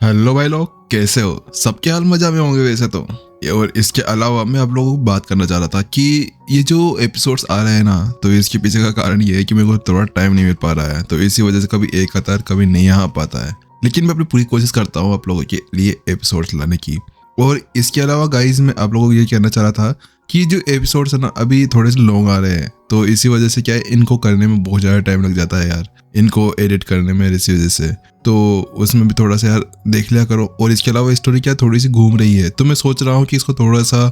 Hello भाई लोग, कैसे हो? सबके हाल मजा में होंगे वैसे तो। और इसके अलावा मैं आप लोगों को बात करना चाह रहा था कि ये जो एपिसोड्स आ रहे हैं ना, तो इसके पीछे का कारण ये है कि मेरे को थोड़ा टाइम नहीं मिल पा रहा है, तो इसी वजह से कभी एक आता है कभी नहीं आ पाता है। लेकिन मैं अपनी पूरी कोशिश करता हूँ आप लोगों के लिए एपिसोड्स लाने की। और इसके अलावा गाइज मैं आप लोगों को ये कहना चाह रहा था कि जो एपिसोड्स है ना अभी थोड़े से लॉन्ग आ रहे हैं, तो इसी वजह से क्या है, इनको करने में बहुत ज़्यादा टाइम लग जाता है यार, इनको एडिट करने में इसी वजह से। तो उसमें भी थोड़ा सा यार देख लिया करो। और इसके अलावा स्टोरी क्या थोड़ी सी घूम रही है, तो मैं सोच रहा हूँ कि इसको थोड़ा सा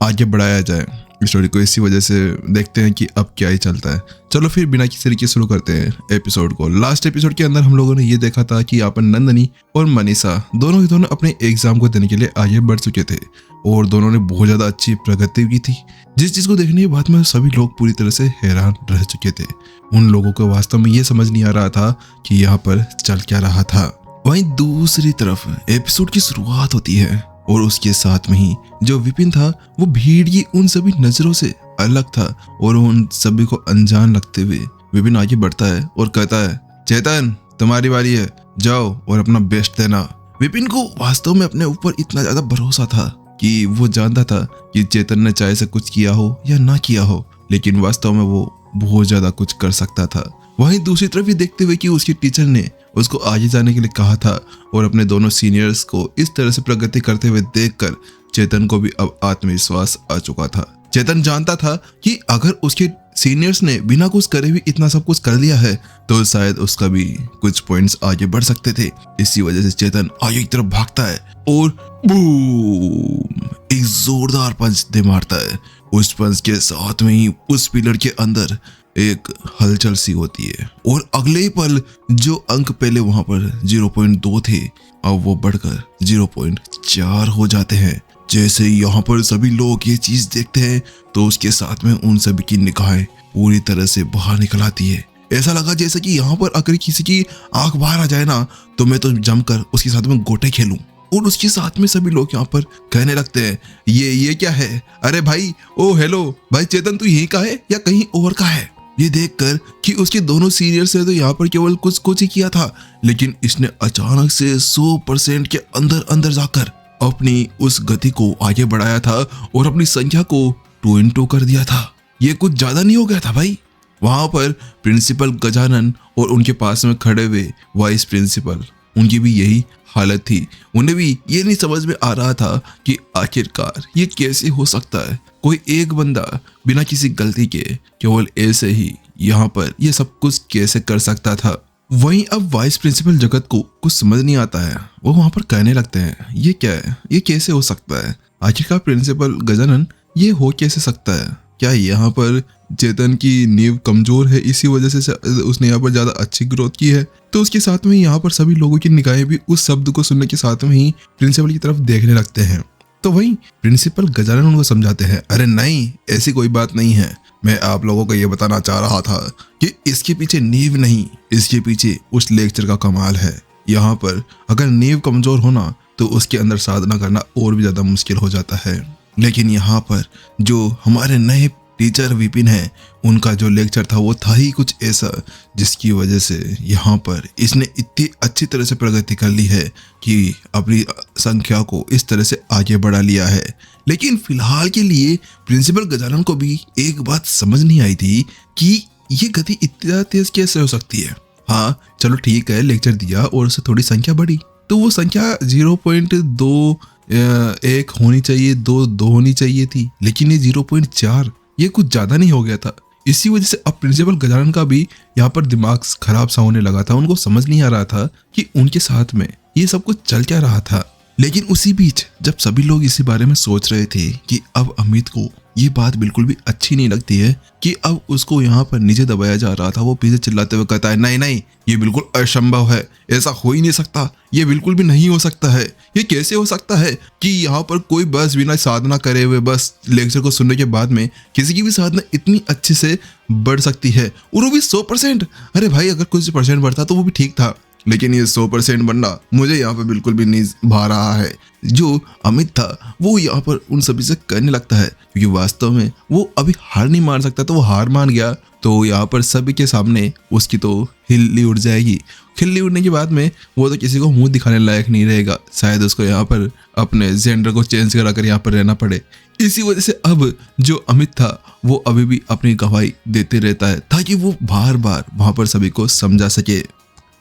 आगे बढ़ाया जाए स्टोरी को। इसी वजह से देखते हैं कि अब क्या ही चलता है। चलो फिर बिना किसी तरीके शुरू करते हैं एपिसोड को। लास्ट एपिसोड के अंदर हम लोगों ने ये देखा था कि यहाँ पर नंदनी और मनीषा दोनों ही दोनों अपने एग्जाम को देने के लिए आगे बढ़ चुके थे और दोनों ने बहुत ज्यादा अच्छी प्रगति की थी, जिस चीज को देखने के बाद में सभी लोग पूरी तरह से हैरान रह चुके थे। उन लोगों को वास्तव में ये समझ नहीं आ रहा था कि यहाँ पर चल क्या रहा था। वहीं दूसरी तरफ एपिसोड की शुरुआत होती है और उसके साथ में ही जो विपिन था वो भीड़ की उन सभी नजरों से अलग था और उन सभी को अनजान लगते हुए विपिन आगे बढ़ता है और कहता है, चेतन तुम्हारी बारी है, जाओ और अपना बेस्ट देना। विपिन को वास्तव में अपने ऊपर इतना ज्यादा भरोसा था कि वो जानता था कि चेतन ने चाहे से कुछ किया हो या ना किया हो, लेकिन वास्तव में वो बहुत ज्यादा कुछ कर सकता था। वहीं दूसरी तरफ ये देखते हुए कि उसके टीचर ने उसको आगे जाने के लिए कहा था और अपने दोनों सीनियर्स को इस तरह से प्रगति करते हुए देखकर चेतन को भी अब आत्मविश्वास आ चुका था। चेतन जानता था कि अगर उसके सीनियर्स ने बिना कुछ करे भी इतना सब कुछ कर लिया है तो शायद उसका भी कुछ पॉइंट्स आगे बढ़ सकते थे। इसी वजह से चेतन आगे की तरफ भागता है और बूम, एक जोरदार पंच दे मारता है। उस पंच के साथ में ही उस पिलर के अंदर एक हलचल सी होती है और अगले ही पल जो अंक पहले वहां पर 0.2 थे अब वो बढ़कर 0.4 हो जाते हैं। जैसे यहाँ पर सभी लोग ये चीज देखते हैं तो उसके साथ में उन सभी की निगाहें पूरी तरह से बाहर निकल आती है। ऐसा लगा जैसे कि यहाँ पर अगर किसी की आंख बाहर आ जाए ना तो मैं तो जमकर उसके साथ में गोटे खेलूं। और उसके साथ में सभी लोग यहाँ पर कहने लगते हैं, ये क्या है? अरे भाई, ओ हेलो भाई, चेतन तू यहीं का है या कहीं और का है? ये देखकर कि उसके दोनों सीनियर्स ने तो यहाँ पर केवल कुछ ही किया था, लेकिन इसने अचानक से 100% के अंदर अंदर जाकर अपनी उस गति को आगे बढ़ाया था और अपनी संख्या को 2 × 2 कर दिया था। ये कुछ ज्यादा नहीं हो गया था भाई? वहां पर प्रिंसिपल गजानन और उनके पास में खड़े हुए वाइस प्रिंसिपल, उनकी भी यही हालत थी। उन्हें भी ये नहीं समझ में आ रहा था कि आखिरकार ये कैसे हो सकता है। कोई एक बंदा बिना किसी गलती के केवल ऐसे ही यहाँ पर ये सब कुछ कैसे कर सकता था। वहीं अब वाइस प्रिंसिपल जगत को कुछ समझ नहीं आता है। वो वहां पर कहने लगते हैं, ये क्या है, ये कैसे हो सकता है? आखिरकार प्रिंसिपल गजानन ये हो कैसे सकता है? क्या यहाँ पर चेतन की नींव कमजोर है, इसी वजह से उसने यहाँ पर ज्यादा अच्छी ग्रोथ की है? तो उसके साथ में यहाँ पर सभी लोगों की निगाहें भी उस शब्द को सुनने के साथ में ही प्रिंसिपल की तरफ देखने लगते हैं। तो वहीं प्रिंसिपल गजानन उनको समझाते हैं, अरे नहीं, ऐसी कोई बात नहीं है। मैं आप लोगों को ये बताना चाह रहा था कि इसके पीछे नींव नहीं, इसके पीछे उस लेक्चर का कमाल है। यहाँ पर अगर नींव कमजोर होना तो उसके अंदर साधना करना और भी ज्यादा मुश्किल हो जाता है। लेकिन यहाँ पर जो हमारे नए टीचर विपिन है, उनका जो लेक्चर था वो था ही कुछ ऐसा जिसकी वजह से यहाँ पर इसने इतनी अच्छी तरह से प्रगति कर ली है कि अपनी संख्या को इस तरह से आगे बढ़ा लिया है। लेकिन फिलहाल के लिए प्रिंसिपल गजानन को भी एक बात समझ नहीं आई थी कि ये गति इतना तेज कैसे हो सकती है। हाँ चलो ठीक है, लेक्चर दिया और उससे थोड़ी संख्या बढ़ी तो वो संख्या 0.2 1 होनी चाहिए, 2 होनी चाहिए थी, लेकिन ये 0.4, ये कुछ ज्यादा नहीं हो गया था। इसी वजह से अब प्रिंसिपल गजानन का भी यहाँ पर दिमाग खराब सा होने लगा था। उनको समझ नहीं आ रहा था कि उनके साथ में ये सब कुछ चल क्या रहा था। लेकिन उसी बीच जब सभी लोग इसी बारे में सोच रहे थे कि अब अमित को ये बात बिल्कुल भी अच्छी नहीं लगती है कि अब उसको यहाँ पर नीचे दबाया जा रहा था, वो पीछे चिल्लाते हुए कहता है, नहीं नहीं, ये बिल्कुल असंभव है, ऐसा हो ही नहीं सकता, ये बिल्कुल भी नहीं हो सकता है। ये कैसे हो सकता है कि यहाँ पर कोई बस बिना साधना करे हुए बस लेक्चर को सुनने के बाद में किसी की भी साधना इतनी अच्छे से बढ़ सकती है, और वो भी 100%। अरे भाई, अगर कुछ % बढ़ता तो वो भी ठीक था, लेकिन ये 100% बनना मुझे यहाँ पे बिल्कुल भी नहीं भा रहा है। जो अमित था वो यहाँ पर उन सभी से करने लगता है, क्योंकि वास्तव में वो अभी हार नहीं मान सकता। तो वो हार मान गया तो यहाँ पर सभी के सामने उसकी तो हिल्ली उड़ जाएगी। खिल्ली उड़ने के बाद में वो तो किसी को मुंह दिखाने लायक नहीं रहेगा, शायद उसको यहाँ पर अपने जेंडर को चेंज करा कर यहाँ पर रहना पड़े। इसी वजह से अब जो अमित था वो अभी भी अपनी गवाही देते रहता है ताकि वो बार बार वहां पर सभी को समझा सके।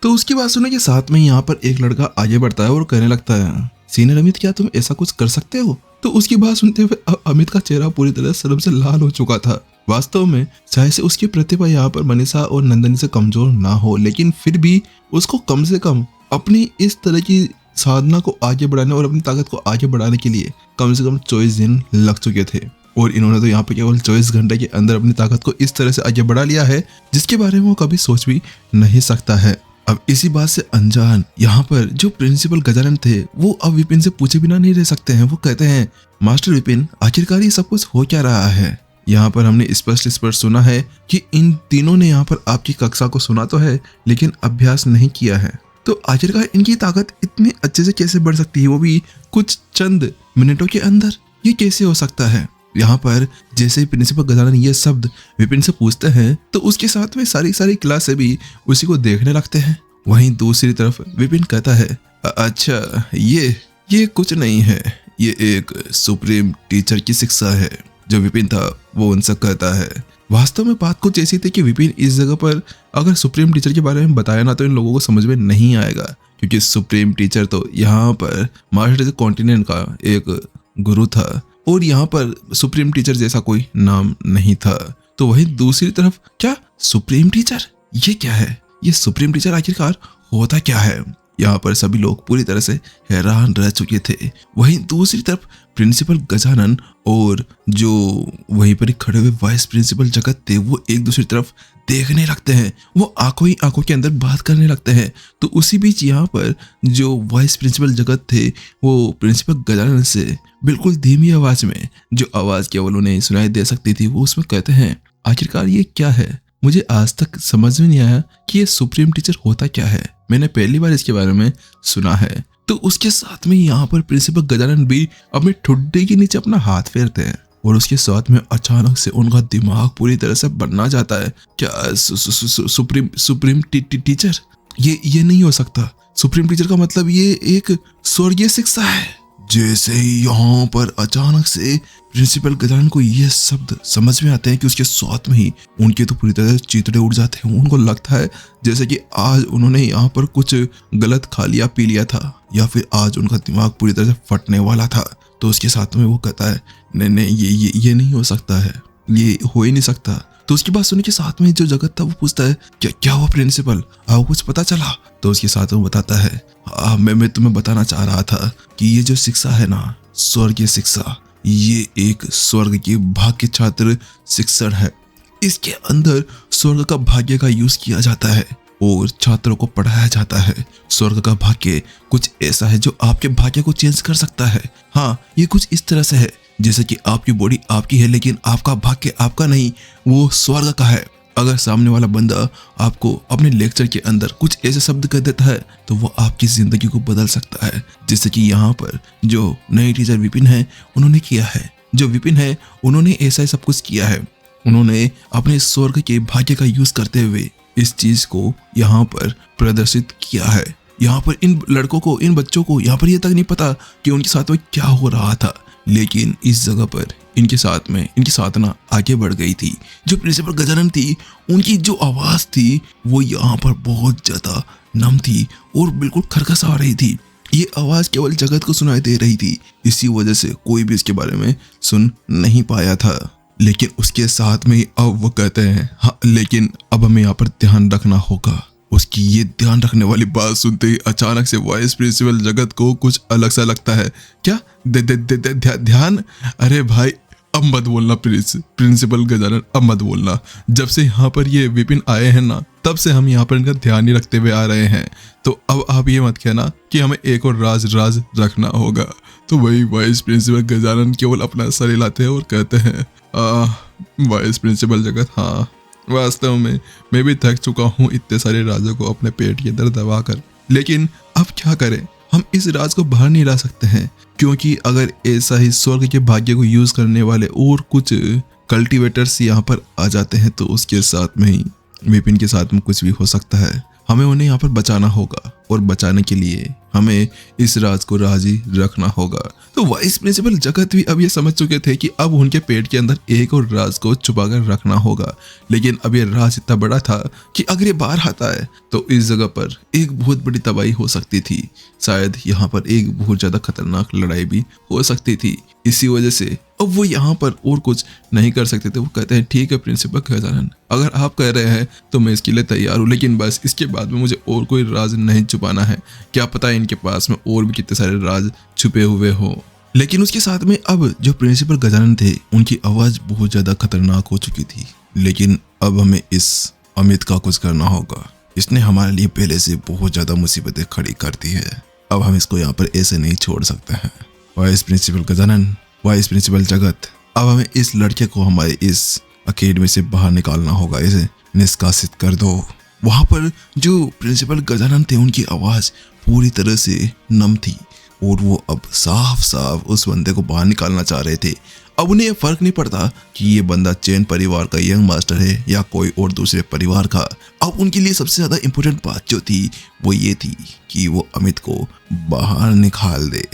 तो उसकी बात सुनने के साथ में यहाँ पर एक लड़का आगे बढ़ता है और कहने लगता है, सीनियर अमित क्या तुम ऐसा कुछ कर सकते हो? तो उसकी बात सुनते हुए अमित का चेहरा पूरी तरह शर्म से लाल हो चुका था। वास्तव में चाहे से उसकी प्रतिभा यहाँ पर मनीषा और नंदनी से कमजोर ना हो, लेकिन फिर भी उसको कम से कम अपनी इस तरह की साधना को आगे बढ़ाने और अपनी ताकत को आगे बढ़ाने के लिए कम से कम 24 दिन लग चुके थे। और इन्होंने तो यहाँ पे केवल 24 घंटे के अंदर अपनी ताकत को इस तरह से आगे बढ़ा लिया है जिसके बारे में वो कभी सोच भी नहीं सकता है। अब इसी बात से अनजान यहाँ पर जो प्रिंसिपल गजानन थे वो अब विपिन से पूछे बिना नहीं रह सकते हैं। वो कहते हैं, मास्टर विपिन, आखिरकार ये सब कुछ हो क्या रहा है? यहाँ पर हमने स्पष्ट सुना है कि इन तीनों ने यहाँ पर आपकी कक्षा को सुना तो है लेकिन अभ्यास नहीं किया है, तो आखिरकार इनकी ताकत इतने अच्छे से कैसे बढ़ सकती है, वो भी कुछ चंद मिनटों के अंदर? ये कैसे हो सकता है? यहाँ पर जैसे ही प्रिंसिपल गजानन ये शब्द विपिन से पूछते हैं तो उसके साथ में सारी क्लास से भी उसी को देखने लगते हैं। वहीं दूसरी तरफ विपिन कहता है, अच्छा ये कुछ नहीं है, ये एक सुप्रीम टीचर की शिक्षा है। जो विपिन था वो उनसे कहता है। वास्तव में बात कुछ ऐसी थी कि विपिन इस जगह पर अगर सुप्रीम टीचर के बारे में बताया ना तो इन लोगों को समझ में नहीं आएगा, क्योंकि सुप्रीम टीचर तो यहाँ पर मास्टर कॉन्टिनेंट का एक गुरु था और यहाँ पर सुप्रीम टीचर जैसा कोई नाम नहीं था। तो वहीं दूसरी तरफ क्या सुप्रीम टीचर, ये क्या है? ये सुप्रीम टीचर आखिरकार होता क्या है? यहाँ पर सभी लोग पूरी तरह से हैरान रह चुके थे। वहीं दूसरी तरफ प्रिंसिपल गजानन और जो वहीं पर खड़े हुए वाइस प्रिंसिपल जगत थे वो एक दूसरी तरफ देखने लगते हैं। वो आंखों ही आंखों के अंदर बात करने लगते हैं। तो उसी बीच यहाँ पर जो वाइस प्रिंसिपल जगत थे वो प्रिंसिपल गजानन से बिल्कुल धीमी आवाज में, जो आवाज केवल उन्हें सुनाई दे सकती थी, वो उसमें कहते हैं, आखिरकार ये क्या है? मुझे आज तक समझ में नहीं आया कि ये सुप्रीम टीचर होता क्या है। मैंने पहली बार इसके बारे में सुना है। तो उसके साथ में यहाँ पर प्रिंसिपल गजानन भी अपने ठुड्डे के नीचे अपना हाथ फेरते हैं और उसके साथ में अचानक से उनका दिमाग पूरी तरह से बनना जाता है। क्या सुप्रीम टीचर? ये नहीं हो सकता। सुप्रीम टीचर का मतलब ये एक स्वर्गीय शिक्षा है। जैसे ही यहाँ पर अचानक से प्रिंसिपल गजानन को ये शब्द समझ में आते हैं कि उसके साथ में ही उनके तो पूरी तरह से चीतड़े उड़ जाते हैं। उनको लगता है जैसे कि आज उन्होंने यहाँ पर कुछ गलत खा लिया पी लिया था या फिर आज उनका दिमाग पूरी तरह से फटने वाला था। तो उसके साथ में वो कहता है, नहीं ये नहीं हो सकता है, ये हो ही नहीं सकता। तो उसकी बात सुनने के साथ में जो जगत था वो पूछता है, क्या हुआ प्रिंसिपल, आपको कुछ पता चला? तो उसके साथ वो बताता है, मैं तुम्हें बताना चाह रहा था कि ये जो शिक्षा है ना, स्वर्गीय शिक्षा, ये एक स्वर्ग की भाग्य छात्र शिक्षण है। इसके अंदर स्वर्ग का भाग्य का यूज किया जाता है और छात्रों को पढ़ाया जाता है। स्वर्ग का भाग्य कुछ ऐसा है जो आपके भाग्य को चेंज कर सकता है। हाँ, ये कुछ इस तरह से है जैसे कि आपकी बॉडी आपकी है लेकिन आपका भाग्य आपका नहीं, वो स्वर्ग का है। अगर सामने वाला बंदा आपको अपने लेक्चर के अंदर कुछ ऐसे शब्द कह देता है तो वो आपकी जिंदगी को बदल सकता है। जैसे कि यहाँ पर जो नए टीचर विपिन है उन्होंने किया है। जो विपिन है उन्होंने ऐसा सब कुछ किया है। उन्होंने अपने स्वर्ग के भाग्य का यूज करते हुए इस चीज को यहाँ पर प्रदर्शित किया है। यहाँ पर इन लड़कों को, इन बच्चों को यहाँ पर ये तक नहीं पता कि उनके साथ में क्या हो रहा था, लेकिन इस जगह पर इनके साथ में इनकी साधना आगे बढ़ गई थी। जो प्रिंसिपल गजानन थी उनकी जो आवाज थी वो यहाँ पर बहुत ज्यादा नम थी और बिल्कुल खरखस आ रही थी। ये आवाज केवल जगत को सुनाई दे रही थी, इसी वजह से कोई भी इसके बारे में सुन नहीं पाया था। लेकिन उसके साथ में अब वो कहते हैं, हाँ लेकिन अब हमें यहाँ पर ध्यान रखना होगा। उसकी ये ध्यान रखने वाली बात सुनते ही अचानक से वाइस प्रिंसिपल जगत को कुछ अलग सा लगता है। क्या ध्यान? अरे भाई अब मत बोलना प्रिंसिपल गजानन, अब मत बोलना। जब से यहाँ पर ये विपिन आए हैं ना तब से हम यहाँ पर इनका ध्यान नहीं रखते हुए आ रहे हैं, तो अब आप ये मत कहना कि हमें एक और राज रखना होगा। तो वही वाइस प्रिंसिपल गजानन केवल अपना सर हिलाते हैं और कहते हैं, वाइस प्रिंसिपल जगत, हाँ वास्तव में मैं भी थक चुका हूँ इतने सारे राजों को अपने पेट के अंदर दबा कर, लेकिन अब क्या करें, हम इस राज को बाहर नहीं ला सकते हैं, क्योंकि अगर ऐसा ही स्वर्ग के भाग्य को यूज करने वाले और कुछ कल्टीवेटर्स यहाँ पर आ जाते हैं तो उसके साथ में ही विपिन के साथ में कुछ भी हो सकता है। हमें उन्हें यहाँ पर बचाना होगा और बचाने के लिए हमें इस राज को राजी रखना होगा। तो वाइस प्रिंसिपल जगत भी अब ये समझ चुके थे कि अब उनके पेट के अंदर एक और राज को छुपा कर रखना होगा, लेकिन अब ये राज इतना बड़ा था कि अगर ये बाहर आता है तो इस जगह पर एक बहुत बड़ी तबाही हो सकती थी। शायद यहाँ पर एक बहुत ज्यादा खतरनाक लड़ाई भी हो सकती थी। इसी वजह से अब वो यहाँ पर और कुछ नहीं कर सकते थे। वो कहते हैं ठीक है प्रिंसिपल खजानन, अगर आप कह रहे हैं तो मैं इसके लिए तैयार हूँ, लेकिन बस इसके बाद में मुझे और कोई राज नहीं छुपाना है। क्या पता है इनके पास में और भी कितने सारे राज छुपे हुए हो। लेकिन उसके साथ में अब जो प्रिंसिपल गजानन थे उनकी आवाज बहुत ज्यादा खतरनाक हो चुकी थी। लेकिन अब हमें इस अमित का कुछ करना होगा। इसने हमारे लिए पहले से बहुत ज्यादा मुसीबतें खड़ी कर दी है। अब हम इसको यहाँ पर ऐसे नहीं छोड़ सकते हैं। Vice principal Gajanan, vice principal Jagat, अब हमें इस लड़के को हमारे इस अकेडमी से बाहर निकालना होगा। इसे निष्कासित कर दो। वहां पर जो प्रिंसिपल गजानन थे उनकी आवाज पूरी तरह से नम थी और वो अब साफ साफ उस बंदे को बाहर निकालना चाह रहे थे। अब उन्हें यह फर्क नहीं पड़ता कि ये बंदा चैन परिवार का यंग मास्टर है या कोई और दूसरे परिवार का। अब उनके लिए सबसे ज्यादा इंपॉर्टेंट बात जो थी वो ये थी कि वो अमित को बाहर निकाल दे।